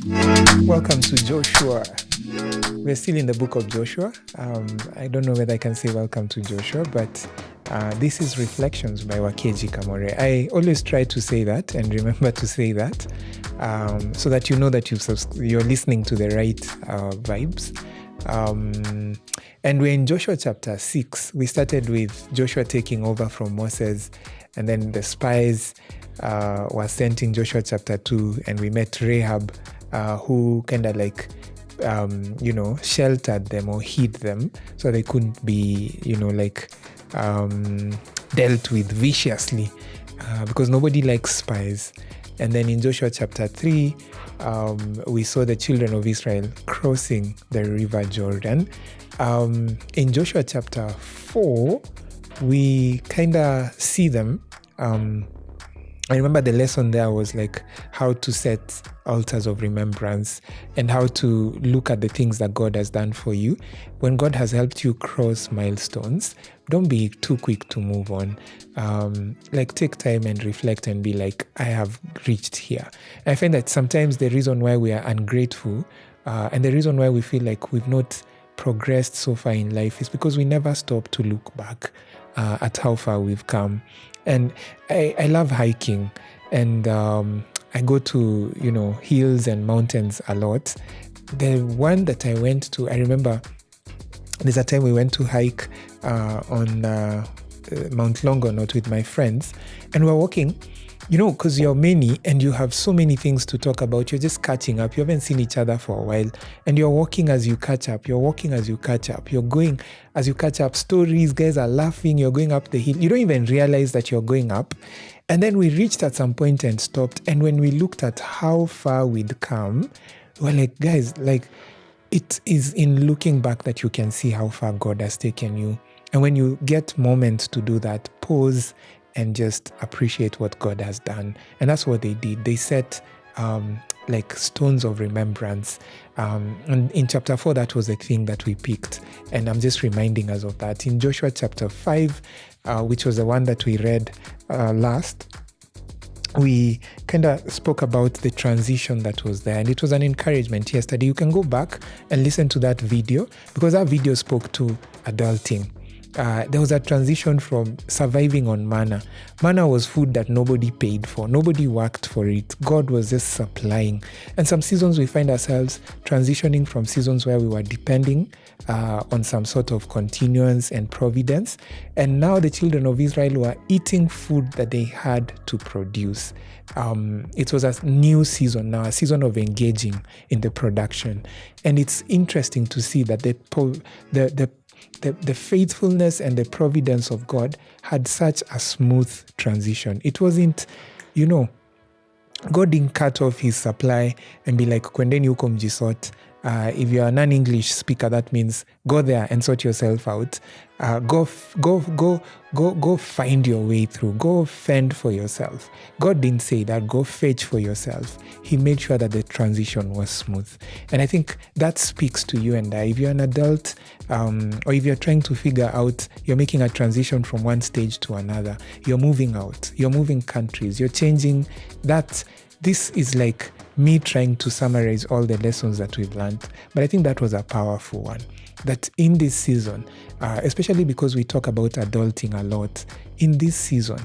Welcome to Joshua. We're still in the book of Joshua. I don't know whether I can say welcome to Joshua, but this is Reflections by Wakeji Kamore. I always try to say that and remember to say that so that you know that you're listening to the right vibes. And we're in Joshua chapter 6. We started with Joshua taking over from Moses, and then the spies were sent in Joshua chapter 2, and we met Rahab, who kind of sheltered them or hid them so they couldn't be, dealt with viciously because nobody likes spies. And then in Joshua chapter 3, we saw the children of Israel crossing the river Jordan. In Joshua chapter 4, we kind of see them. I remember the lesson there was like how to set altars of remembrance and how to look at the things that God has done for you. When God has helped you cross milestones, don't be too quick to move on. Take time and reflect and be like, I have reached here. I find that sometimes the reason why we are ungrateful and the reason why we feel like we've not progressed so far in life is because we never stop to look back at how far we've come. And I love hiking, and I go to, hills and mountains a lot. The one that I went to, I remember there's a time we went to hike on Mount Longonot with my friends, and we're walking, because you're many and you have so many things to talk about. You're just catching up. You haven't seen each other for a while, and you're walking as you catch up. You're walking as you catch up. You're going as you catch up. Stories, guys are laughing. You're going up the hill. You don't even realize that you're going up. And then we reached at some point and stopped. And when we looked at how far we'd come, we're like, guys, it is in looking back that you can see how far God has taken you. And when you get moments to do that, pause and just appreciate what God has done. And that's what they did. They set stones of remembrance. And in chapter 4, that was the thing that we picked. And I'm just reminding us of that. In Joshua chapter 5, which was the one that we read last, we kind of spoke about the transition that was there. And it was an encouragement yesterday. You can go back and listen to that video because that video spoke to adulting. There was a transition from surviving on manna. Manna was food that nobody paid for. Nobody worked for it. God was just supplying. And some seasons we find ourselves transitioning from seasons where we were depending on some sort of continuance and providence. And now the children of Israel were eating food that they had to produce. It was a new season now, a season of engaging in the production. And it's interesting to see that the faithfulness and the providence of God had such a smooth transition. It wasn't, God didn't cut off his supply and be like, kwendeni huko mjisort. If you're a non-English speaker, that means go there and sort yourself out. Go find your way through. Go fend for yourself. God didn't say that. Go fetch for yourself. He made sure that the transition was smooth. And I think that speaks to you and I. If you're an adult or if you're trying to figure out, you're making a transition from one stage to another. You're moving out. You're moving countries. You're changing that. This is like me trying to summarize all the lessons that we've learned. But I think that was a powerful one. That in this season, especially because we talk about adulting a lot, in this season,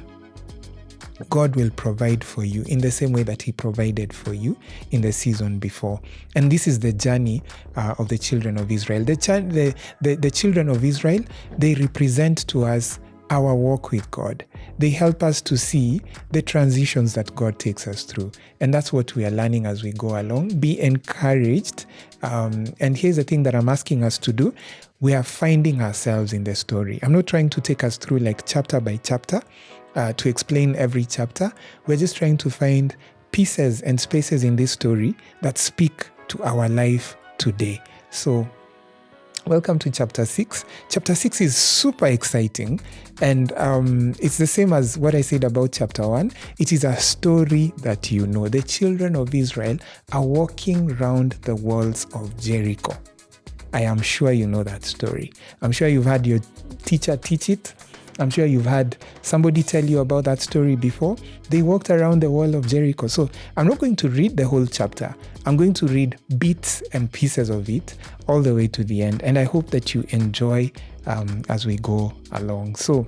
God will provide for you in the same way that he provided for you in the season before. And this is the journey of the children of Israel. The children of Israel, they represent to us our walk with God. They help us to see the transitions that God takes us through. And that's what we are learning as we go along. Be encouraged. And here's the thing that I'm asking us to do. We are finding ourselves in the story. I'm not trying to take us through like chapter by chapter to explain every chapter. We're just trying to find pieces and spaces in this story that speak to our life today. So welcome to chapter 6. Chapter 6 is super exciting, and it's the same as what I said about chapter 1. It is a story that you know. The children of Israel are walking around the walls of Jericho. I am sure you know that story. I'm sure you've had your teacher teach it. I'm sure you've had somebody tell you about that story before. They walked around the wall of Jericho. So I'm not going to read the whole chapter. I'm going to read bits and pieces of it all the way to the end. And I hope that you enjoy as we go along. So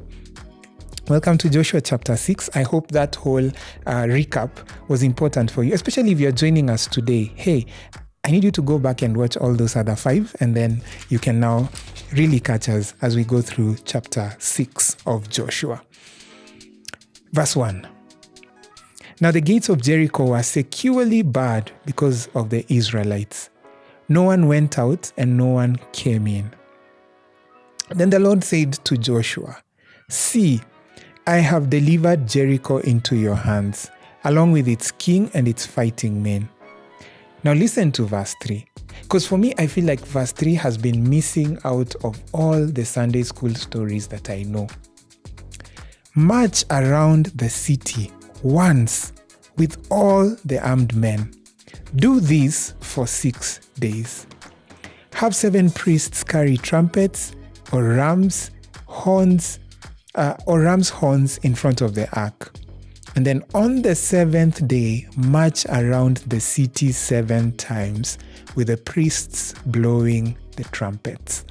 welcome to Joshua chapter 6. I hope that whole recap was important for you, especially if you're joining us today. Hey, I need you to go back and watch all those other 5, and then you can now really catch us as we go through chapter 6 of Joshua. Verse 1. Now the gates of Jericho were securely barred because of the Israelites. No one went out and no one came in. Then the Lord said to Joshua, "See, I have delivered Jericho into your hands, along with its king and its fighting men." Now listen to verse 3. Because for me, I feel like verse 3 has been missing out of all the Sunday school stories that I know. March around the city once with all the armed men. Do this for 6 days. Have 7 priests carry trumpets or ram's horns in front of the ark. And then on the 7th day, march around the city 7 times with the priests blowing the trumpets.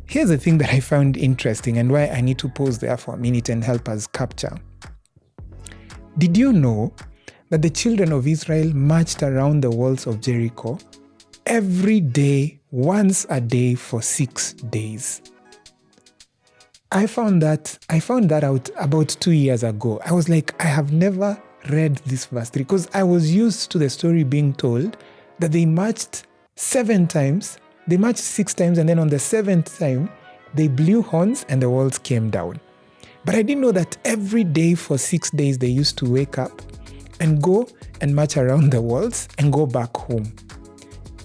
Here's the thing that I found interesting and why I need to pause there for a minute and help us capture. Did you know that the children of Israel marched around the walls of Jericho every day, once a day for 6 days? I found that out about 2 years ago. I was like, I have never read this verse 3 because I was used to the story being told that they marched 7 times, they marched 6 times, and then on the 7th time, they blew horns and the walls came down. But I didn't know that every day for 6 days they used to wake up and go and march around the walls and go back home.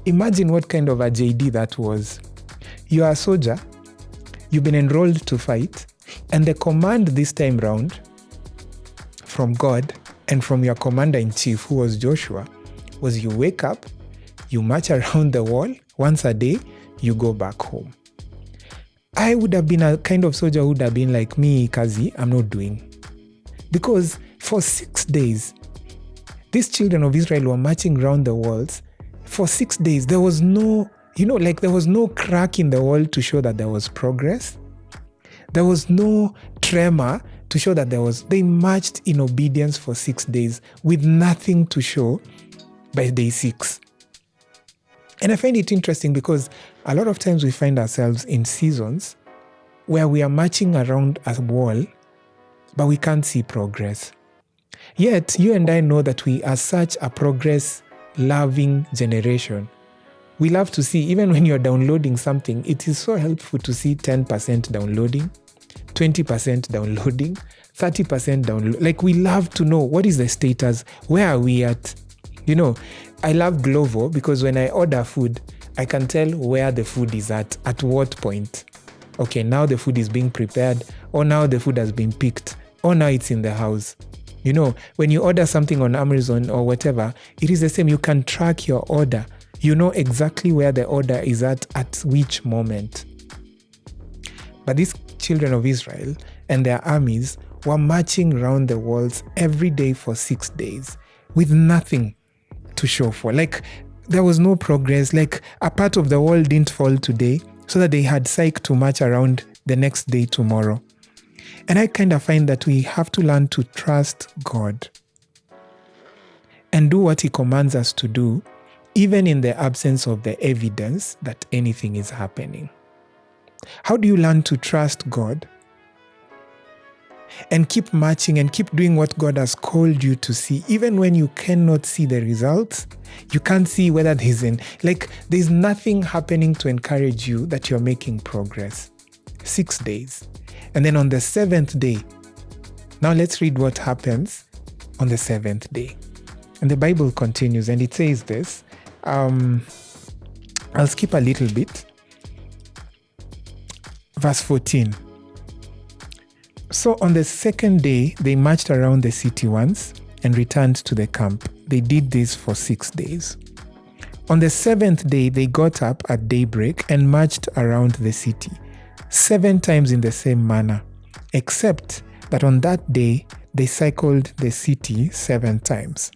Imagine what kind of a JD that was. You are a soldier. You've been enrolled to fight, and the command this time round from God and from your commander-in-chief, who was Joshua, was you wake up, you march around the wall once a day, you go back home. I would have been a kind of soldier who would have been like, me, Kazi, I'm not doing. Because for 6 days, these children of Israel were marching around the walls. For 6 days, there was no there was no crack in the wall to show that there was progress. There was no tremor to show that they marched in obedience for 6 days with nothing to show by day 6. And I find it interesting because a lot of times we find ourselves in seasons where we are marching around a wall, but we can't see progress. Yet, you and I know that we are such a progress-loving generation. We love to see, even when you're downloading something, it is so helpful to see 10% downloading, 20% downloading, 30% download. Like, we love to know what is the status, where are we at? I love Glovo because when I order food, I can tell where the food is at what point. Okay, now the food is being prepared, or now the food has been picked, or now it's in the house. When you order something on Amazon or whatever, it is the same. You can track your order. You know exactly where the order is at which moment. But these children of Israel and their armies were marching around the walls every day for 6 days with nothing to show for. Like, there was no progress. Like, a part of the wall didn't fall today so that they had psych to march around the next day tomorrow. And I kind of find that we have to learn to trust God and do what He commands us to do, even in the absence of the evidence that anything is happening. How do you learn to trust God and keep marching and keep doing what God has called you to see, even when you cannot see the results? You can't see whether there's nothing happening to encourage you that you're making progress. 6 days. And then on the 7th day, now let's read what happens on the 7th day. And the Bible continues and it says this. I'll skip a little bit. Verse 14. So on the 2nd day, they marched around the city once and returned to the camp. They did this for 6 days. On the 7th day, they got up at daybreak and marched around the city 7 times in the same manner. except that on that day, they cycled the city 7 times.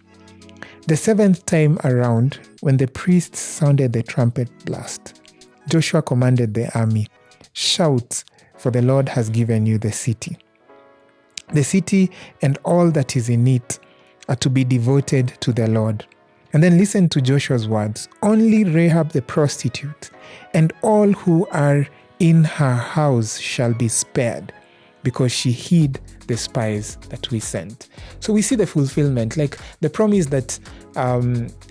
The 7th time around, when the priests sounded the trumpet blast, Joshua commanded the army, "Shout, for the Lord has given you the city. The city and all that is in it are to be devoted to the Lord." And then listen to Joshua's words. "Only Rahab the prostitute and all who are in her house shall be spared, because she hid the spies that we sent." So we see the fulfillment, like the promise that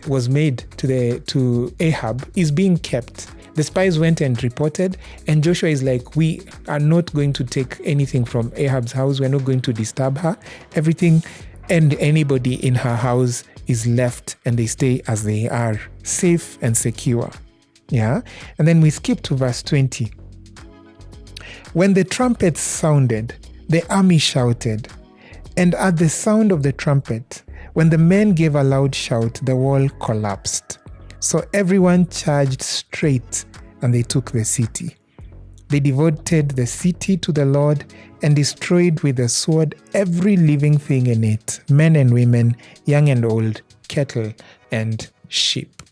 was made to Ahab is being kept. The spies went and reported, and Joshua is like, "We are not going to take anything from Ahab's house. We're not going to disturb her. Everything and anybody in her house is left, and they stay as they are, safe and secure." Yeah. And then we skip to verse 20. "When the trumpets sounded, the army shouted, and at the sound of the trumpet, when the men gave a loud shout, the wall collapsed. So everyone charged straight, and they took the city. They devoted the city to the Lord and destroyed with the sword every living thing in it, men and women, young and old, cattle and sheep."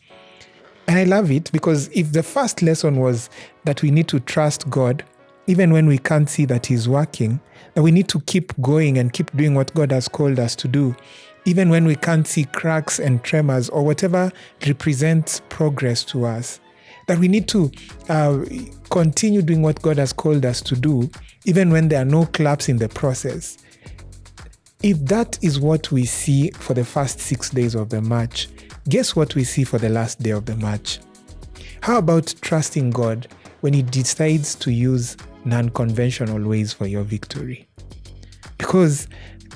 And I love it, because if the first lesson was that we need to trust God, even when we can't see that He's working, that we need to keep going and keep doing what God has called us to do, even when we can't see cracks and tremors or whatever represents progress to us, that we need to continue doing what God has called us to do, even when there are no claps in the process. If that is what we see for the first 6 days of the march, guess what we see for the last day of the march? How about trusting God when He decides to use non-conventional ways for your victory? Because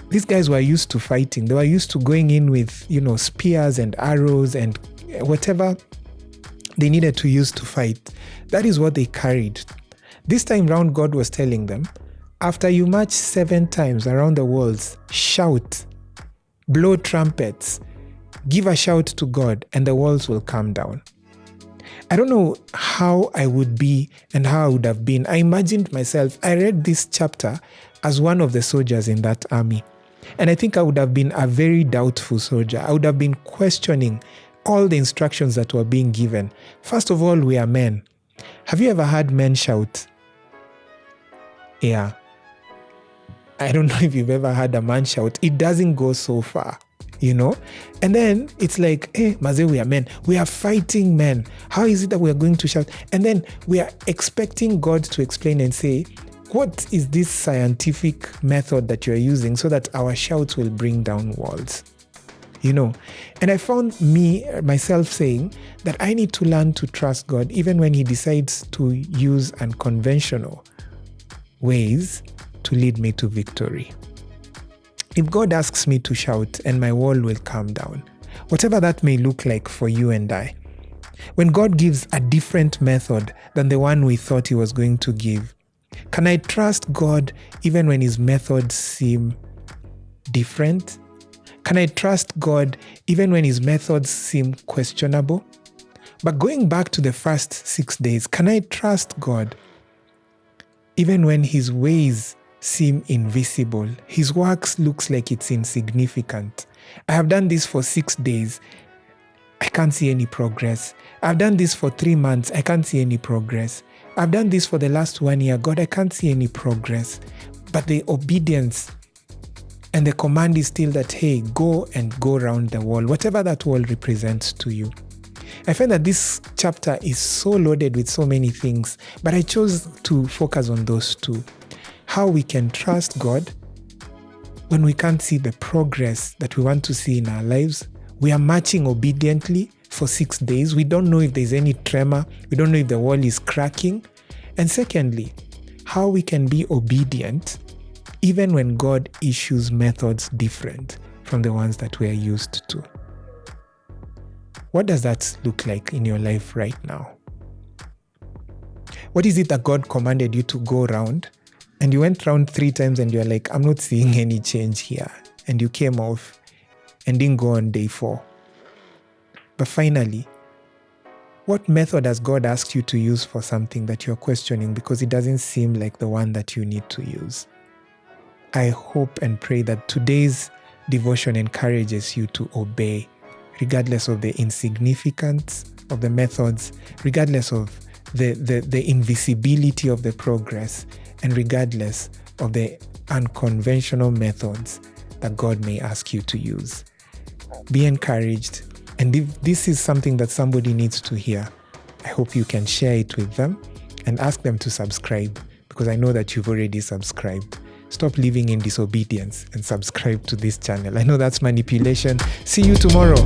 these guys were used to fighting. They were used to going in with, spears and arrows and whatever they needed to use to fight. That is what they carried. This time round, God was telling them, after you march 7 times around the walls, shout, blow trumpets, give a shout to God, and the walls will come down. I don't know how I would be and how I would have been. I imagined myself, I read this chapter as one of the soldiers in that army. And I think I would have been a very doubtful soldier. I would have been questioning all the instructions that were being given. First of all, we are men. Have you ever heard men shout? Yeah. I don't know if you've ever heard a man shout. It doesn't go so far, And then it's like, hey, Maze, we are men. We are fighting men. How is it that we are going to shout? And then we are expecting God to explain and say, what is this scientific method that you're using so that our shouts will bring down walls? And I found myself saying that I need to learn to trust God even when He decides to use unconventional ways to lead me to victory. If God asks me to shout, and my wall will come down, whatever that may look like for you and I. When God gives a different method than the one we thought He was going to give, can I trust God even when His methods seem different? Can I trust God even when His methods seem questionable? But going back to the first 6 days, can I trust God even when His ways seem invisible? His works looks like it's insignificant. I have done this for 6 days. I can't see any progress. I've done this for 3 months. I can't see any progress. I've done this for the last 1 year. God, I can't see any progress. But the obedience and the command is still that, hey, go and go around the wall, whatever that wall represents to you. I find that this chapter is so loaded with so many things, but I chose to focus on those two. How we can trust God when we can't see the progress that we want to see in our lives. We are marching obediently for 6 days. We don't know if there's any tremor. We don't know if the wall is cracking. And secondly, how we can be obedient even when God issues methods different from the ones that we are used to. What does that look like in your life right now? What is it that God commanded you to go around, and you went around 3 times and you're like, I'm not seeing any change here, and you came off and didn't go on day 4? But finally, what method has God asked you to use for something that you're questioning because it doesn't seem like the one that you need to use? I hope and pray that today's devotion encourages you to obey, regardless of the insignificance of the methods, regardless of the invisibility of the progress, and regardless of the unconventional methods that God may ask you to use. Be encouraged. And if this is something that somebody needs to hear, I hope you can share it with them and ask them to subscribe, because I know that you've already subscribed. Stop living in disobedience and subscribe to this channel. I know that's manipulation. See you tomorrow.